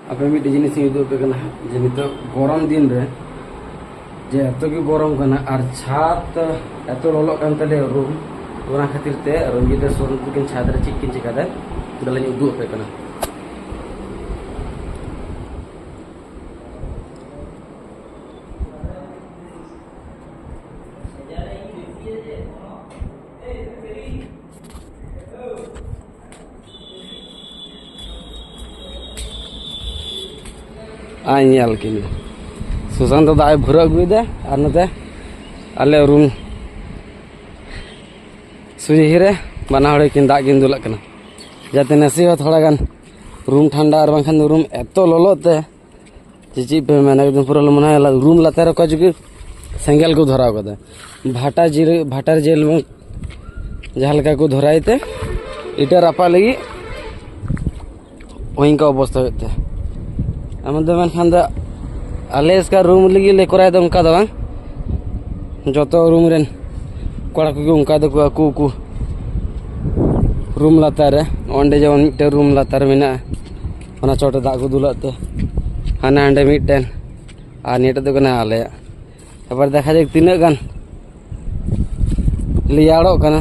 apa mid jenis itu pekan jadi itu गरम दिन रे जे एतो की गरम कना और छात एतो लolok kan tale room orang khatir te room jite sorun bikin छात रे chicken चिकादा dalanya uduk pekana anyal kini Susan tuh dah berak gue deh, anu teh, ale room सुई हिरे बना हड़े किन दाग किन दुलक कना जाते नसी हो थोड़ा गान रूम ठंडा और बांखान रूम एतो लोलो ते चिची पे मैंने एकदम पूरा लमना है रूम लाते रखा चुकी सेंगल को धरा को भाटार जेल में जहलका को धराई ते इटा रापा लगी वहीं का अवस्था होते आमदे मन खान दा आले इसका रूम लगी ले कराए दो उनका दवा जो तो रूम रेन कोड़ा को उनका दो को रूम लातार ओंडे जवन मिटे रूम लातार मेना ओना चोटे दाग को दुलाते हाना अंडे मिटेन आ नेट दो कना आले एबार देखा जाए तीना गान लियाड़ो कना